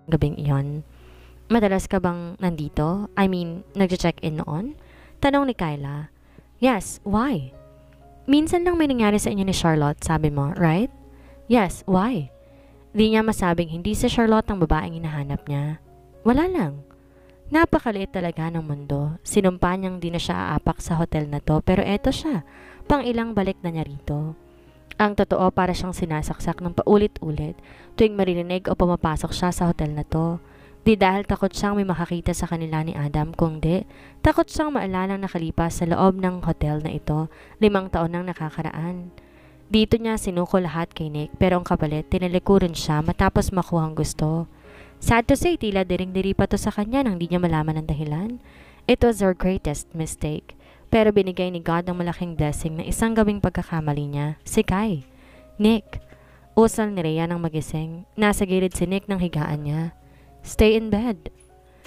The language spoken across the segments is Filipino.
gabing iyon. Madalas ka bang nandito? I mean, nagche-check-in noon? Tanong ni Kyla. Yes, why? Minsan lang may nangyari sa inyo ni Charlotte, sabi mo, right? Yes, why? Di niya masabing hindi si Charlotte ang babaeng hinahanap niya. Wala lang. Napakaliit talaga ng mundo. Sinumpa niyang di na siya aapak sa hotel na to pero eto siya, pang ilang balik na niya rito. Ang totoo para siyang sinasaksak ng paulit-ulit tuwing maririnig o pumapasok siya sa hotel na to. Di dahil takot siyang may makakita sa kanila ni Adam, kundi takot siyang maalalang nakalipas sa loob ng hotel na ito 5 taon nang nakakaraan. Dito niya sinuko lahat kay Nick pero ang kapalit tinalikuran siya matapos makuha ang gusto. Sad to say, tila diring-diri pa to sa kanya nang di niya malaman ang dahilan. It was her greatest mistake. Pero binigay ni God ng malaking blessing na isang gabing pagkakamali niya, si Kai. Nick. Usal ni Rhea nang magising. Nasa gilid si Nick ng higaan niya. Stay in bed.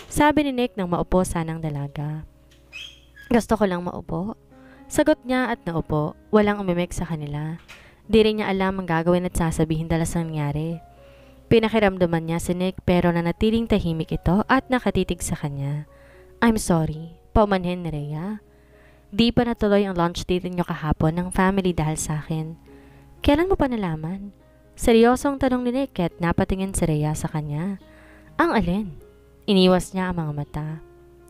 Sabi ni Nick nang maupo sanang dalaga. Gusto ko lang maupo. Sagot niya at naupo. Walang umimik sa kanila. Di rin niya alam ang gagawin at sasabihin dala sa nangyari. Pinakiramdaman niya si Nick pero nanatiling tahimik ito at nakatitig sa kanya. I'm sorry, paumanhin ni Rhea. Di pa natuloy ang lunch date niyo kahapon ng family dahil sa akin. Kailan mo pa nalaman? Seryosong tanong ni Nick at napatingin si Rhea sa kanya. Ang alin? Iniwas niya ang mga mata.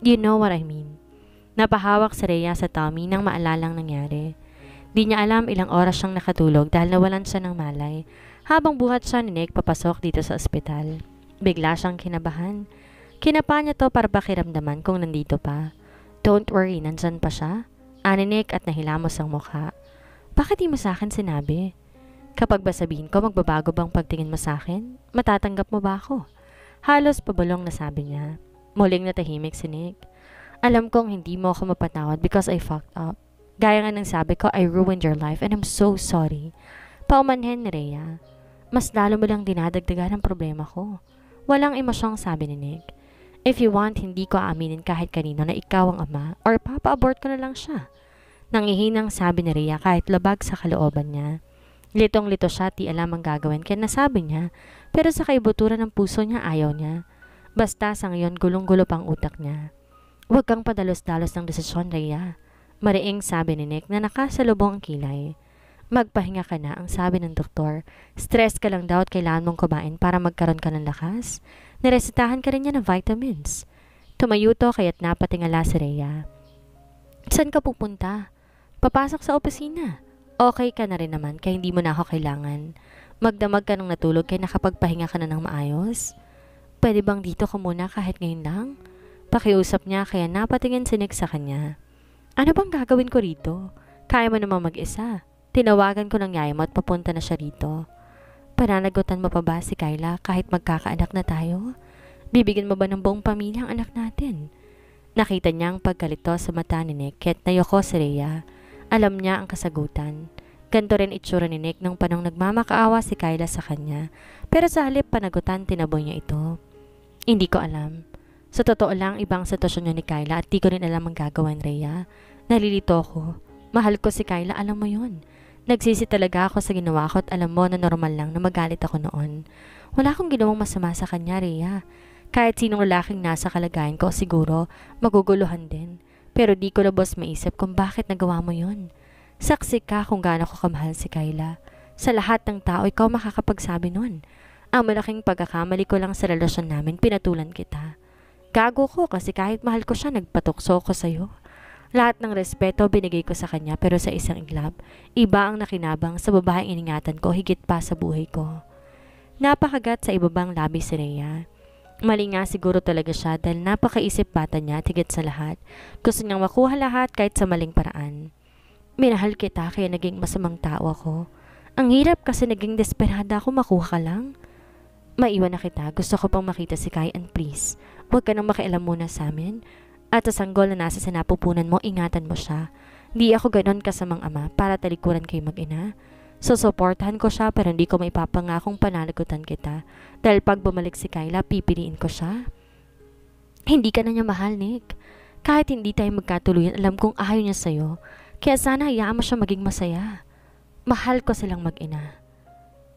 You know what I mean. Napahawak si Rhea sa tummy nang maalalang nangyari. Di niya alam ilang oras siyang nakatulog dahil nawalan siya ng malay. Habang buhat siya ni Nick papasok dito sa ospital. Bigla siyang kinabahan. Kinapa niya to para pakiramdaman kung nandito pa. Don't worry, nandyan pa siya. Ani Nick at nahilamos ang mukha. Bakit di mo sa akin sinabi? Kapag ba sabihin ko magbabago bang pagtingin mo sa akin, matatanggap mo ba ako? Halos pabalong na sabi niya. Muling natahimik si Nick. Alam kong hindi mo ako mapatawad because I fucked up. Gaya nga ng sabi ko, I ruined your life and I'm so sorry. Paumanhin ni Rhea. Mas lalo mo lang dinadagdagan ang problema ko. Walang emosyong sabi ni Nick. If you want, hindi ko aaminin kahit kanino na ikaw ang ama or papa-abort ko na lang siya. Nangihinang sabi ni Rhea kahit labag sa kalooban niya. Litong-lito siya, di alam ang gagawin kaya nasabi niya pero sa kaibuturan ng puso niya ayaw niya. Basta sa ngayon gulong-gulo pang utak niya. Huwag kang padalos-dalos ng desisyon, Rhea. Mariing sabi ni Nick na nakasalubong ang kilay. Magpahinga ka na, ang sabi ng doktor. Stress ka lang daw at kailangan mong kumain para magkaroon ka ng lakas. Niresetahan ka rin niya ng vitamins. Tumayo to kaya't napatingala si Rhea. Saan ka pupunta? Papasok sa opisina. Okay ka na rin naman kaya hindi mo na ako kailangan. Magdamag ka nung natulog kaya nakapagpahinga ka na ng maayos. Pwede bang dito ka muna kahit ngayon lang? Pakiusap niya kaya napatingin si Nick sa kanya. Ano bang gagawin ko rito? Kaya mo namang mag-isa. Tinawagan ko ng yaya mo at papunta na siya rito. Pananagutan mo pa ba si Kyla kahit magkakaanak na tayo? Bibigyan mo ba ng buong pamilya ang anak natin? Nakita niya ang pagkalito sa mata ni Nick at nayoko si Rhea. Alam niya ang kasagutan. Ganto rin itsura ni Nick nung panong nagmamakaawa si Kyla sa kanya. Pero sa halip panagutan tinaboy niya ito. Hindi ko alam. Sa totoo lang ibang sitwasyon niya ni Kyla at di ko rin alam ang gagawin, Rhea. Nalilito ko. Mahal ko si Kyla, alam mo yun. Nagsisi talaga ako sa ginawa ko at alam mo na normal lang na magalit ako noon. Wala akong ginawang masama sa kanya, Rhea. Kahit sinong lalaking nasa kalagayan ko siguro, maguguluhan din. Pero di ko lubos maisip kung bakit nagawa mo yun. Saksi ka kung gaano ko kamahal si Kyla. Sa lahat ng tao, ikaw makakapagsabi nun. Ang malaking pagkakamali ko lang sa relasyon namin, pinatulan kita. Gago ko kasi kahit mahal ko siya, nagpatukso ko sa'yo. Lahat ng respeto binigay ko sa kanya pero sa isang iglap, iba ang nakinabang sa babaeng iningatan ko higit pa sa buhay ko. Napakagat sa ibabang labi si Rhea. Mali nga siguro talaga siya dahil napakaisip bata niya at higit sa lahat. Gusto niyang makuha lahat kahit sa maling paraan. Minahal kita kaya naging masamang tao ako. Ang hirap kasi naging desperada ako makuha ka lang. Maiwan na kita, gusto ko pang makita si Kai and please, huwag ka nang makialam muna sa amin. At sa sanggol na nasa sinapupunan mo, ingatan mo siya. Di ako ganon kasamang ama para talikuran kay mag-ina. Susuportahan ko siya pero hindi ko maipapangakong pananagutan kita. Dahil pag bumalik si Kyla, pipiliin ko siya. Hindi ka na niya mahal, Nick. Kahit hindi tayo magkatuluyan, alam kong ayaw niya sa'yo. Kaya sana hayaan mo siya maging masaya. Mahal ko silang mag-ina.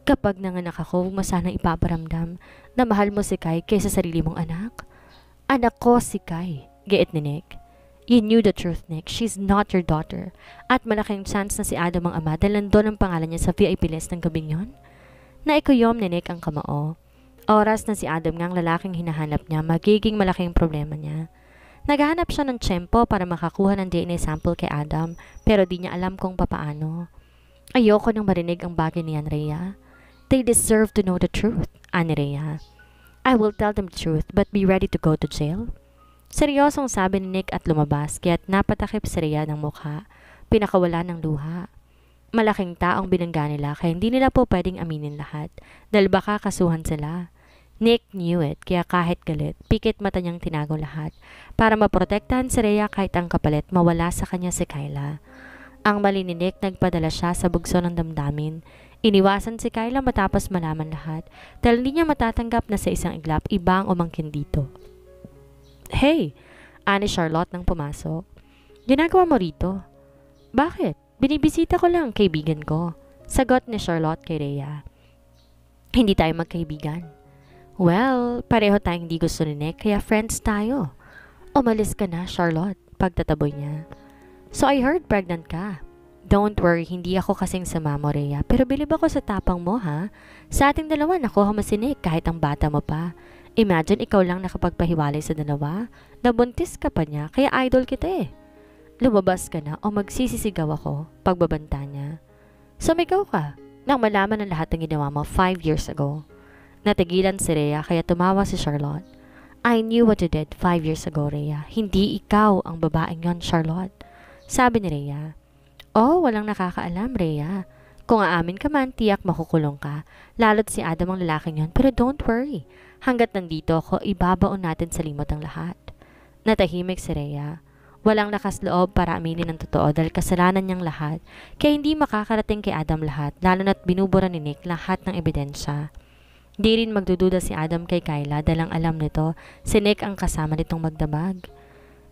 Kapag nanganak ako, huwag mo sanang ipaparamdam na mahal mo si Kai kaysa sarili mong anak. Anak ko si Kai, giit ni Nick. You knew the truth, Nick. She's not your daughter. At malaking chance na si Adam ang ama dahil nandun ang pangalan niya sa VIP list ng gabing yon. Naikuyom ni Nick ang kamao. Oras na si Adam ngang lalaking hinahanap niya, magiging malaking problema niya. Naghahanap siya ng tiyempo para makakuha ng DNA sample kay Adam, pero di niya alam kung papaano. Ayoko nang marinig ang bagay niyan, Rhea. They deserve to know the truth, ani Rhea. I will tell them the truth, but be ready to go to jail. Seryosong sabi ni Nick at lumabas, kaya't napatakip si Rhea ng mukha. Pinakawala ng luha. Malaking taong binangga nila, kaya hindi nila po pwedeng aminin lahat, dahil baka kasuhan sila. Nick knew it, kaya kahit galit, pikit mata niyang tinago lahat, para maprotektahan si Rhea kahit ang kapalit mawala sa kanya si Kyla. Ang mali ni Nick, nagpadala siya sa bugso ng damdamin. Iniwasan si Kyla matapos malaman lahat, dahil hindi niya matatanggap na sa isang iglap iba ang umangkin dito. Hey! Ani Charlotte nang pumasok. Ginagawa mo rito? Bakit? Binibisita ko lang kaibigan ko. Sagot ni Charlotte kay Rhea. Hindi tayo magkaibigan. Well, pareho tayong hindi gusto ni Nick, kaya friends tayo. Umalis ka na, Charlotte, pagtataboy niya. So I heard pregnant ka. Don't worry, hindi ako kasing sama mo, Rhea. Pero bilib ako sa tapang mo, ha? Sa ating dalawa, nakuha mo si Nick kahit ang bata mo pa. Imagine ikaw lang nakapagpahiwalay sa dalawa. Nabuntis ka pa niya, kaya idol kita eh. Lumabas ka na o magsisisigaw ako, pagbabanta niya. Sumigaw ka, nang malaman ng lahat ng ginawa mo 5 years ago. Natigilan si Rhea kaya tumawa si Charlotte. I knew what you did 5 years ago, Rhea. Hindi ikaw ang babaeng yon, Charlotte. Sabi ni Rhea. Oh, walang nakakaalam, Rhea. Kung aamin ka man, tiyak makukulong ka. Lalo't si Adam ang lalaking yon. Pero don't worry. Hanggat nandito ako, ibabaon natin sa limot ang lahat. Natahimik si Rhea. Walang lakas loob para aminin ang totoo dahil kasalanan niyang lahat. Kaya hindi makakarating kay Adam lahat, lalo na't binubura ni Nick lahat ng ebidensya. Di rin magdududa si Adam kay Kyla dahil ang alam nito, si Nick ang kasama nitong magdamag.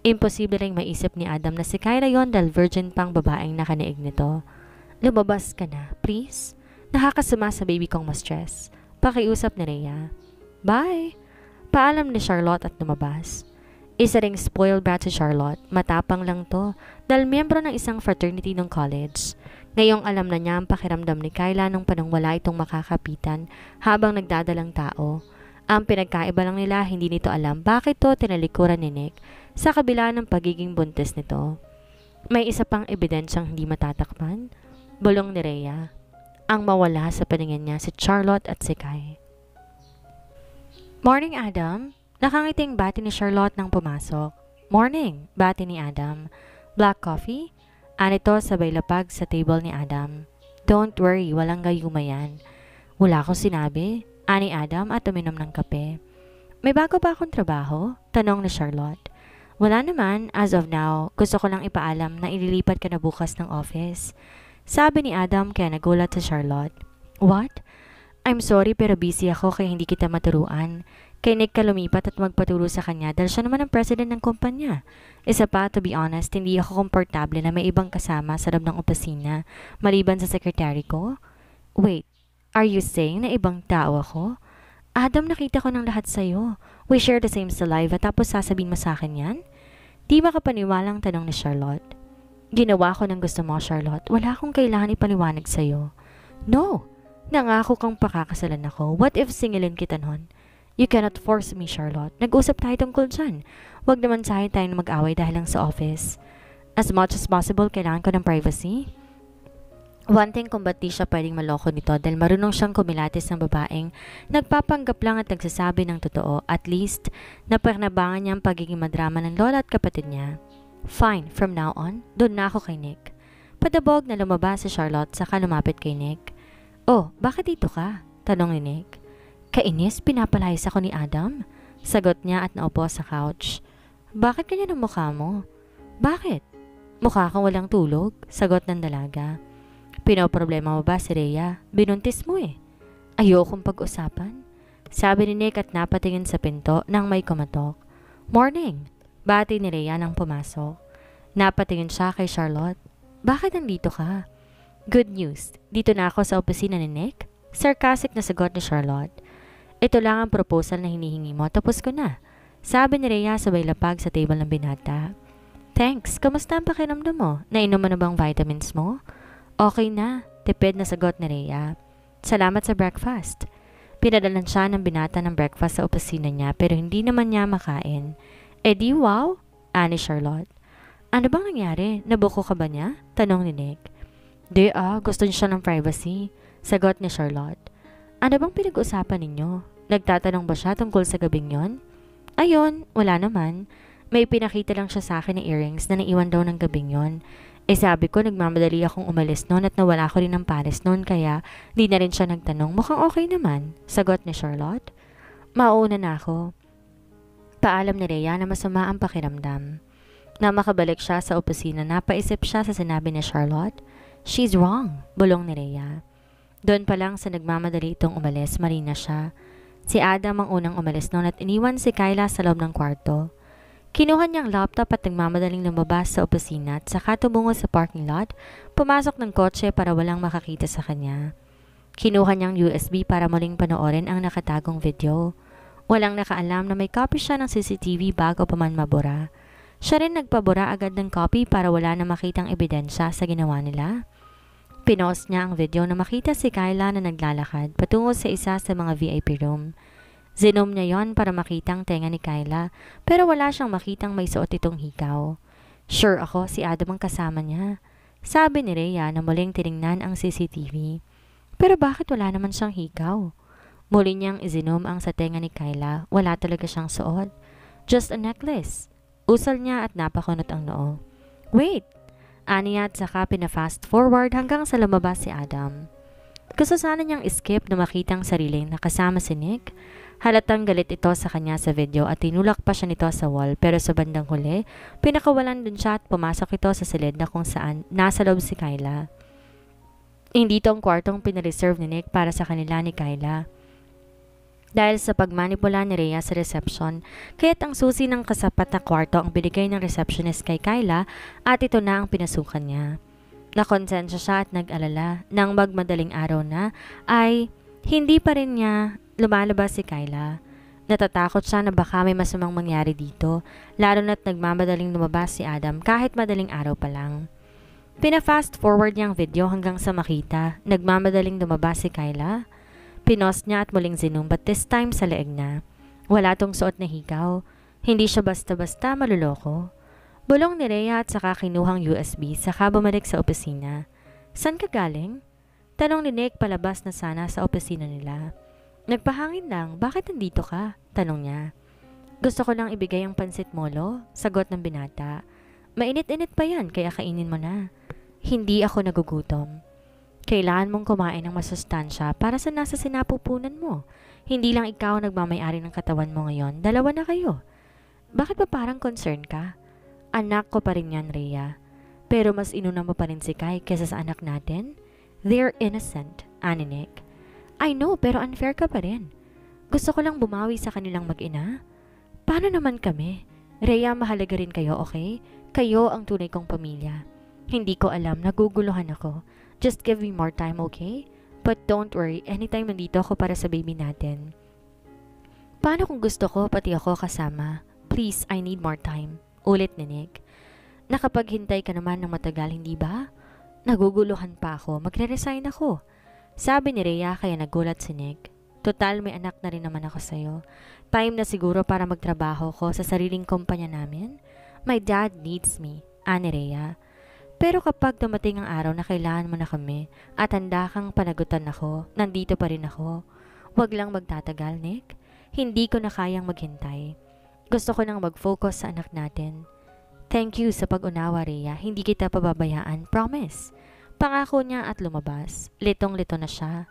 Imposible ring maisip ni Adam na si Kyla yon dahil virgin pang babaeng nakaniig nito. Lumabas ka na, please. Nakakasama sa baby kong ma-stress. Pakiusap ni Rhea. Bye! Paalam ni Charlotte at lumabas. Isa ring spoiled brat si Charlotte, matapang lang to dahil miyembro ng isang fraternity ng college. Ngayong alam na niya ang pakiramdam ni Kyla nung panong wala itong makakapitan habang nagdadalang tao. Ang pinagkaiba lang nila, hindi nito alam bakit to tinalikuran ni Nick sa kabila ng pagiging buntis nito. May isa pang ebidensyang hindi matatakpan. Bulong ni Rhea. Ang mawala sa paningin niya si Charlotte at si Kai. Morning, Adam. Nakangiting bati ni Charlotte nang pumasok. Morning, bati ni Adam. Black coffee? Anito sabay lapag sa table ni Adam. Don't worry, walang gayuma yan. Wala akong sinabi. Ani Adam at uminom ng kape. May bago ba akong trabaho? Tanong ni Charlotte. Wala naman, as of now, gusto ko lang ipaalam na ililipat ka na bukas ng office. Sabi ni Adam kaya nagulat sa Charlotte. What? I'm sorry pero busy ako kaya hindi kita maturuan. Kay Nick ka lumipat at magpaturo sa kanya dahil siya naman ang president ng kumpanya. Isa pa, to be honest, hindi ako komportable na may ibang kasama sa loob ng opisina maliban sa sekretary ko. Wait, are you saying na ibang tao ako? Adam, nakita ko ng lahat sa'yo. We share the same saliva tapos sasabihin mo sa akin yan? Di makapaniwalang tanong ni Charlotte. Ginawa ko ng gusto mo, Charlotte. Wala akong kailangan ipaliwanag sa'yo. No! Nangako kang pakakasalan ako. What if singilin kita nun? You cannot force me, Charlotte. Nag-usap tayo tungkol dyan. Huwag naman sa'yo tayong mag-away dahil lang sa office. As much as possible, kailangan ko ng privacy. One thing kung ba't di siya pwedeng maloko nito dahil marunong siyang kumilatis ng babaeng nagpapanggap lang at nagsasabi ng totoo, at least napakinabangan niya ang pagiging madrama ng lola at kapatid niya. Fine, from now on, doon na ako kay Nick. Padabog na lumabas si Charlotte saka lumapit kay Nick. Oh, bakit dito ka? Tanong ni Nick. Kainis, pinapalayas ako ni Adam? Sagot niya at naupo sa couch. Bakit ganyan ang mukha mo? Bakit? Mukha kang walang tulog? Sagot ng dalaga. Pinoproblema mo ba si Rhea? Binuntis mo eh. Ayokong pag-usapan. Sabi ni Nick at napatingin sa pinto nang may kumatok. Morning! Bati ni Rhea nang pumasok. Napatingin siya kay Charlotte. Bakit nandito ka? Good news. Dito na ako sa opisina ni Nick? Sarcastic na sagot ni Charlotte. Ito lang ang proposal na hinihingi mo, tapos ko na. Sabi ni Rhea sabay lapag sa table ng binata. Thanks, kamusta ang pakiramdam mo? Nainom mo na bang vitamins mo? Okay na, tipid na sagot ni Rhea. Salamat sa breakfast. Pinadalan siya ng binata ng breakfast sa opisina niya pero hindi naman niya makain. Eh di wow? Ani Charlotte. Ano bang nangyari? Nabuko ka ba niya? Tanong ni Nick. Di gusto niya ng privacy. Sagot ni Charlotte. Ano bang pinag-usapan ninyo? Nagtatanong ba siya tungkol sa gabing yon? Ayun, wala naman. May pinakita lang siya sa akin ng earrings na naiwan daw ng gabing yon. Sabi ko nagmamadali akong umalis noon at nawala ko rin ng pares noon kaya di na rin siya nagtanong. Mukhang okay naman. Sagot ni Charlotte. Mauuna na ako. Paalam ni Rhea na masama ang pakiramdam. Na makabalik siya sa opisina, napaisip siya sa sinabi ni Charlotte. She's wrong, bulong ni Rhea. Doon pa lang sa nagmamadali itong umalis, marina siya. Si Adam ang unang umalis noon at iniwan si Kyla sa loob ng kwarto. Kinuha niyang laptop at nagmamadaling lumabas sa opisina at saka tumungo sa parking lot, pumasok ng kotse para walang makakita sa kanya. Kinuha niyang USB para muling panoorin ang nakatagong video. Walang nakaalam na may copy siya ng CCTV bago pa man mabura. Siya rin nagpabura agad ng copy para wala na makitang ebidensya sa ginawa nila. Pinost niya ang video na makita si Kyla na naglalakad patungo sa isa sa mga VIP room. Zinom niya yon para makitang tenga ni Kyla pero wala siyang makitang may suot itong hikaw. Sure ako si Adam ang kasama niya. Sabi ni Rhea na muling tiningnan ang CCTV. Pero bakit wala naman siyang hikaw? Muli niyang izinom ang sa tenga ni Kyla. Wala talaga siyang suot. Just a necklace. Usal niya at napakunot ang noo. Wait! Aniya at saka pina-fast forward hanggang sa lumabas si Adam. Gusto sana niyang skip na makitang sariling nakasama si Nick. Halatang galit ito sa kanya sa video at tinulak pa siya nito sa wall pero sa bandang huli, pinakawalan dun siya at pumasok ito sa silid na kung saan nasa loob si Kyla. Hindi ito ang kwartong pinareserve ni Nick para sa kanila ni Kyla. Dahil sa pagmanipula ni Rhea sa reception, kaya't ang susi ng kasapat na kwarto ang binigay ng receptionist kay Kyla at ito na ang pinasukan niya. Nakonsensya siya at nag-alala nang magmadaling araw na ay hindi pa rin niya lumalabas si Kyla. Natatakot siya na baka may masamang mangyari dito, lalo na't nagmamadaling lumabas si Adam kahit madaling araw pa lang. Pina-fast forward niyang video hanggang sa makita, nagmamadaling lumabas si Kyla. Pinost niya at muling zoom but this time sa leeg na. Wala tong suot na hikaw. Hindi siya basta-basta maluloko. Bulong ni Rhea at saka kinuhang USB saka bumalik sa opisina. San ka galing? Tanong ni Nick palabas na sana sa opisina nila. Nagpahangin lang, bakit nandito ka? Tanong niya. Gusto ko lang ibigay ang pansit molo, sagot ng binata. Mainit-init pa yan kaya kainin mo na. Hindi ako nagugutom. Kailangan mong kumain ng masustansya para sa nasa sinapupunan mo. Hindi lang ikaw nagmamayari ng katawan mo ngayon, dalawa na kayo. Bakit ba parang concern ka? Anak ko pa rin yan, Rhea. Pero mas inuna mo pa rin si Kai kesa sa anak natin? They're innocent, ani Nick. I know, pero unfair ka pa rin. Gusto ko lang bumawi sa kanilang mag-ina. Paano naman kami? Rhea, mahalaga rin kayo, okay? Kayo ang tunay kong pamilya. Hindi ko alam, naguguluhan ako. Just give me more time, okay? But don't worry, anytime nandito ako para sa baby natin. Paano kung gusto ko, pati ako kasama? Please, I need more time. Ulit ni Nick. Nakapaghintay ka naman ng matagal, hindi ba? Naguguluhan pa ako, magre-resign ako. Sabi ni Rhea kaya nagulat si Nick. Total, may anak na rin naman ako sa'yo. Time na siguro para magtrabaho ko sa sariling kumpanya namin. My dad needs me, ani Rhea. Pero kapag dumating ang araw na kailangan mo na kami at handa kang panagutan ako, nandito pa rin ako. Huwag lang magtatagal, Nick. Hindi ko na kayang maghintay. Gusto ko nang mag-focus sa anak natin. Thank you sa pag-unawa, Rhea. Hindi kita pababayaan, promise. Pangako niya at lumabas. Litong-lito na siya.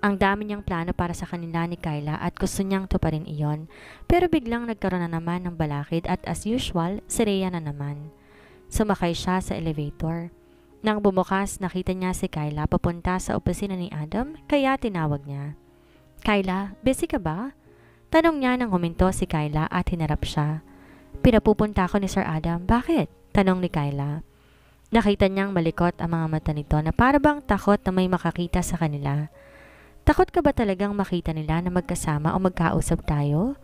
Ang dami niyang plano para sa kanila ni Kyla at gusto niyang tuparin iyon. Pero biglang nagkaroon na naman ng balakid at as usual, si Rhea na naman. Sumakay siya sa elevator. Nang bumukas, nakita niya si Kyla papunta sa opisina ni Adam, kaya tinawag niya. Kyla, busy ka ba? Tanong niya nang huminto si Kyla at hinarap siya. Pinapupunta ako ni Sir Adam. Bakit? Tanong ni Kyla. Nakita niyang malikot ang mga mata nito na parabang takot na may makakita sa kanila. Takot ka ba talagang makita nila na magkasama o magkausap tayo?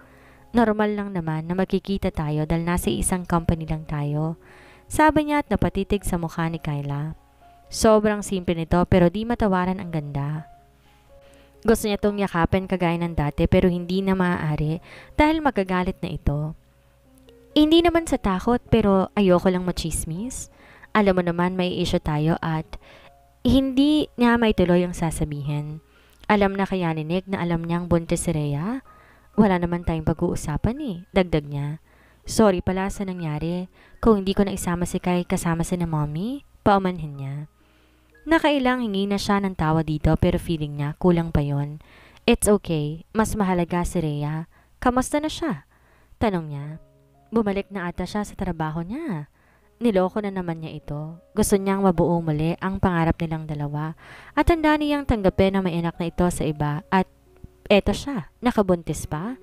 Normal lang naman na magkikita tayo dahil nasa isang company lang tayo. Sabi niya at napatitig sa mukha ni Kyla. Sobrang simple nito pero di matawaran ang ganda. Gusto niya tong yakapin kagaya ng dati pero hindi na maaari dahil magagalit na ito. Hindi naman sa takot pero ayoko lang machismis. Alam mo naman may issue tayo at hindi niya maituloy ang sasabihin. Alam na kaya ni Nick na alam niyang buntis si Rhea? Wala naman tayong pag-uusapan dagdag niya. Sorry pala sa nangyari. Kung hindi ko na isama si Kai kasama si na mommy, paumanhin niya. Nakailang hingi na siya ng tawa dito pero feeling niya kulang pa yon. It's okay, mas mahalaga si Rhea. Kamusta na siya? Tanong niya. Bumalik na ata siya sa trabaho niya. Niloko na naman niya ito. Gusto niyang mabuo muli ang pangarap nilang dalawa at handa niyang tanggapin na may anak na ito sa iba at eto siya, nakabuntis pa.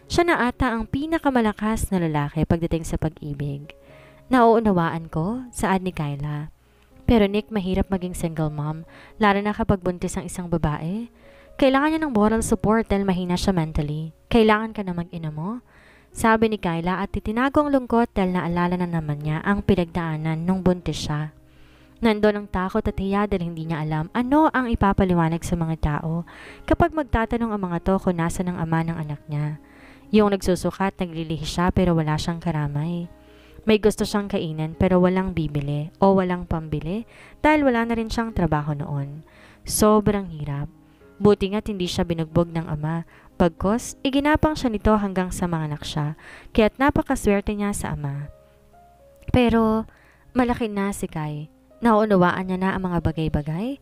Siya na ata ang pinakamalakas na lalaki pagdating sa pag-ibig. Nauunawaan ko, saad ni Kyla. Pero Nick, mahirap maging single mom, lalo na kapag buntis ang isang babae. Kailangan niya ng moral support dahil mahina siya mentally. Kailangan ka na mag-ina mo. Sabi ni Kyla at itinagong lungkot dahil naalala na naman niya ang pinagdaanan nung buntis siya. Nandun ang takot at hiya dahil hindi niya alam ano ang ipapaliwanag sa mga tao kapag magtatanong ang mga to kung nasa ng ama ng anak niya. Yung nagsusukat, naglilihi siya pero wala siyang karamay. May gusto siyang kainin pero walang bibili o walang pambili dahil wala na rin siyang trabaho noon. Sobrang hirap. Buti nga't hindi siya binugbog ng ama. Pagkos, iginapang siya nito hanggang sa mga anak siya, kaya't napakaswerte niya sa ama. Pero, malaki na si Kai. Nauunawaan niya na ang mga bagay-bagay.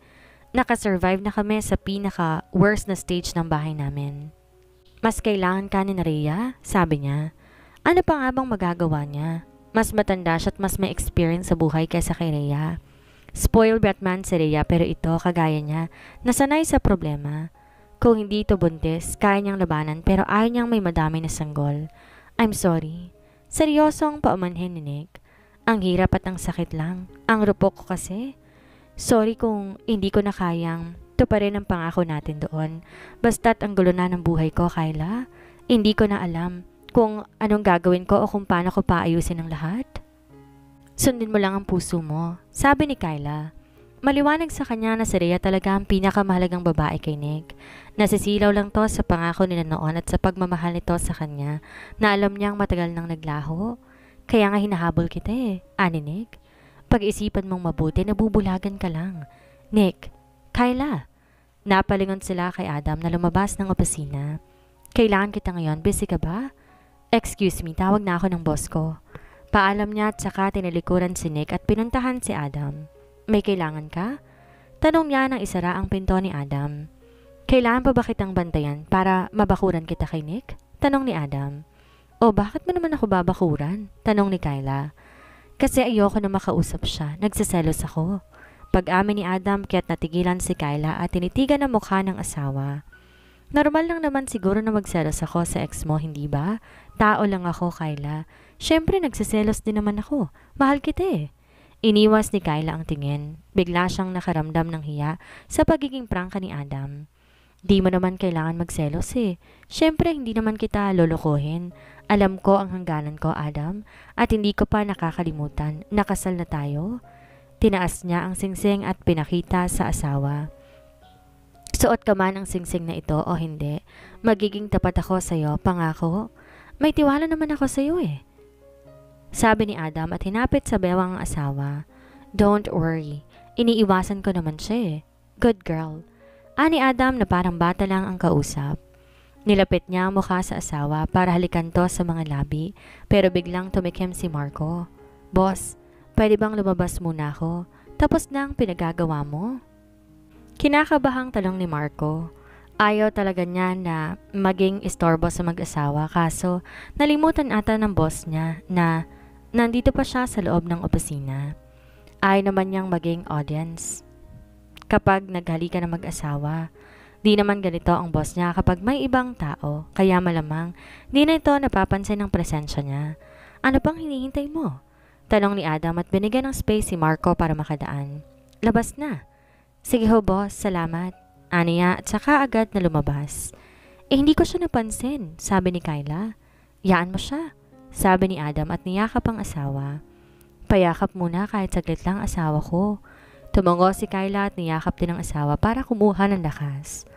Nakasurvive na kami sa pinaka-worst na stage ng bahay namin. Mas kailangan ka ni Rhea, sabi niya. Ano pa nga bang magagawa niya? Mas matanda siya at mas may experience sa buhay kaysa kay Rhea. Spoiled brat man si Rhea pero ito, kagaya niya, nasanay sa problema. Kung hindi ito buntis, kaya niyang labanan pero ayaw niyang may madami na sanggol. I'm sorry. Seryosong paumanhin ni Nick. Ang hirap at ang sakit lang. Ang rupok ko kasi. Sorry kung hindi ko na kayang tuparin ang pangako natin doon. Basta't ang gulo na ng buhay ko, Kyla. Hindi ko na alam kung anong gagawin ko o kung paano ko paayusin ang lahat. Sundin mo lang ang puso mo, sabi ni Kyla. Maliwanag sa kanya na si Rhea talaga ang pinakamahalagang babae kay Nick. Nasisilaw lang to sa pangako nila noon at sa pagmamahal nito sa kanya na alam niyang matagal nang naglaho. Kaya nga hinahabol kita ani Nick. Pag-isipan mong mabuti, nabubulagan ka lang. Nick, Kyla. Napalingon sila kay Adam na lumabas ng opisina. Kailangan kita ngayon, busy ka ba? Excuse me, tawag na ako ng boss ko. Paalam niya at saka tinalikuran si Nick at pinuntahan si Adam. May kailangan ka? Tanong niya nang isara ang pinto ni Adam. Kailangan pa ba kitang bantayan para mabakuran kita kay Nick? Tanong ni Adam. O bakit mo naman ako babakuran? Tanong ni Kyla. Kasi ayoko na makausap siya, nagsiselos ako. Pag-amin ni Adam kaya't natigilan si Kyla at tinitigan ang mukha ng asawa. Normal lang naman siguro na magselos ako sa ex mo, hindi ba? Tao lang ako, Kyla. Siyempre nagsiselos din naman ako. Mahal kita Iniwas ni Kyla ang tingin. Bigla siyang nakaramdam ng hiya sa pagiging prangka ni Adam. Di mo naman kailangan magselos Siyempre hindi naman kita lolokohin. Alam ko ang hangganan ko, Adam, at hindi ko pa nakakalimutan. Nakasal na tayo. Tinaas niya ang singsing at pinakita sa asawa. Suot ka man ang singsing na ito o hindi, magiging tapat ako sa iyo, pangako. May tiwala naman ako sa iyo Sabi ni Adam at hinapit sa bewang ang asawa. Don't worry, iniiwasan ko naman siya Good girl. Ani Adam na parang bata lang ang kausap. Nilapit niya ang mukha sa asawa para halikan to sa mga labi pero biglang tumikim si Marco. Boss, pwede bang lumabas muna ako? Tapos na ang pinagagawa mo? Kinakabahang talong ni Marco. Ayaw talaga niya na maging istorbo sa mag-asawa kaso nalimutan ata ng boss niya na nandito pa siya sa loob ng opisina. Ayaw naman niyang maging audience kapag naghalikan ng mag-asawa. Di naman ganito ang boss niya kapag may ibang tao kaya malamang di na ito napapansin ng presensya niya. Ano pang hinihintay mo? Tanong ni Adam at binigyan ng space si Marco para makadaan. Labas na. Sige ho boss, salamat. Aniya at saka agad na lumabas. Hindi ko siya napansin, sabi ni Kyla. Yaan mo siya, sabi ni Adam at niyakap ang asawa. Payakap muna kahit saglit lang asawa ko. Tumango si Kyla at niyakap din ang asawa para kumuha ng lakas.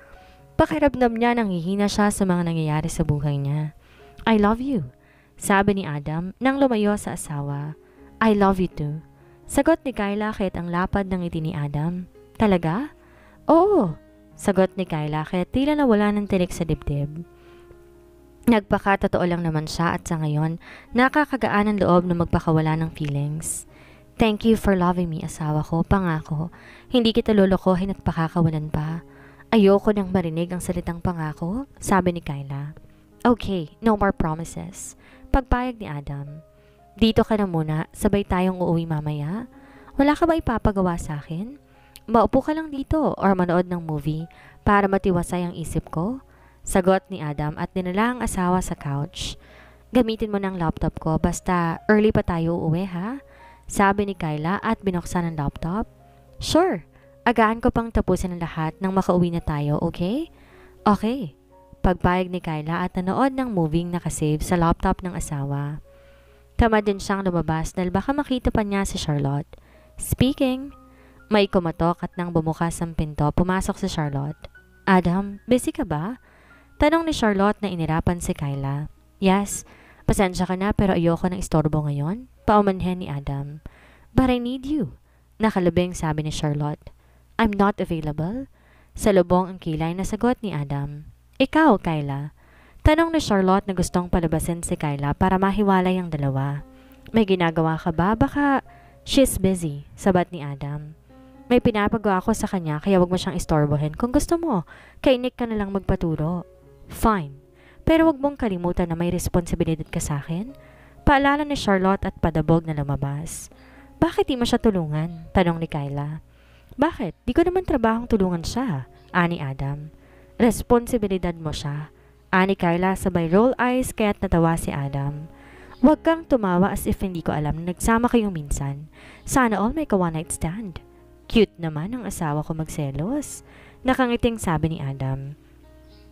Pakiramdam niya nang hihina siya sa mga nangyayari sa buhay niya. I love you, sabi ni Adam nang lumayo sa asawa. I love you too. Sagot ni Kyla kahit ang lapad ng ngiti ni Adam. Talaga? Oo, sagot ni Kyla kahit tila nawala ng tinik sa dibdib. Nagpakatotoo lang naman siya at sa ngayon, nakakagaan ang loob na magpakawala ng feelings. Thank you for loving me, asawa ko, pangako. Hindi kita lolokohin at pakakawalan pa. Ayoko nang marinig ang salitang pangako, sabi ni Kyla. Okay, no more promises. Pagpayag ni Adam. Dito ka na muna, sabay tayong uuwi mamaya. Wala ka ba ipapagawa sa akin? Maupo ka lang dito or manood ng movie para matiwasay ang isip ko? Sagot ni Adam at dinala ang asawa sa couch. Gamitin mo ng laptop ko basta early pa tayo uuwi ha? Sabi ni Kyla at binuksan ang laptop. Sure, agaan ko pang tapusin ang lahat nang makauwi na tayo, okay? Okay. Pagpayag ni Kyla at nanood ng movie nakasave sa laptop ng asawa. Tamad din siyang lumabas dahil baka makita pa niya si Charlotte. Speaking. May kumatok at nang bumukas ang pinto, pumasok si Charlotte. Adam, busy ka ba? Tanong ni Charlotte na inirapan si Kyla. Yes, pasensya ka na pero ayoko ng istorbo ngayon. Paumanhin ni Adam. But I need you. Nakalabing sabi ni Charlotte. I'm not available. Sa lubong ang kilay na sagot ni Adam. Ikaw, Kyla. Tanong ni Charlotte na gustong palabasin si Kyla para mahiwalay ang dalawa. May ginagawa ka ba? Baka she's busy, sabat ni Adam. May pinapagawa ko sa kanya kaya wag mo siyang istorbohin. Kung gusto mo, kay Nick ka na lang magpaturo. Fine. Pero wag mong kalimutan na may responsibilidad ka sa akin. Paalala ni Charlotte at padabog na lumabas. Bakit di mo siya tulungan? Tanong ni Kyla. Bakit? Di ko naman trabahong tulungan siya, ani Adam. Responsibilidad mo siya. Ani Kyla sabay roll eyes kaya't natawa si Adam. Huwag kang tumawa as if hindi ko alam na nagsama kayong minsan. Sana all may ka-one night stand. Cute naman ang asawa ko magselos. Nakangiting sabi ni Adam.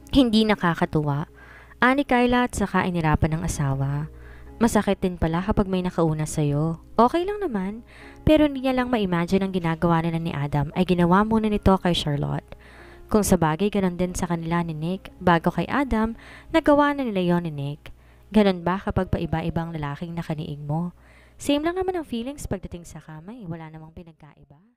Hindi nakakatuwa. Ani Kyla at saka inirapan ng asawa. Masakit din pala kapag may nakauna sa'yo. Okay lang naman, pero hindi niya lang ma-imagine ang ginagawa nila ni Adam ay ginawa muna nito kay Charlotte. Kung sabagay ganon din sa kanila ni Nick, bago kay Adam, nagawa na nila yon ni Nick. Ganon ba kapag paiba-ibang lalaking nakaniig mo? Same lang naman ang feelings pagdating sa kamay, wala namang pinagkaiba.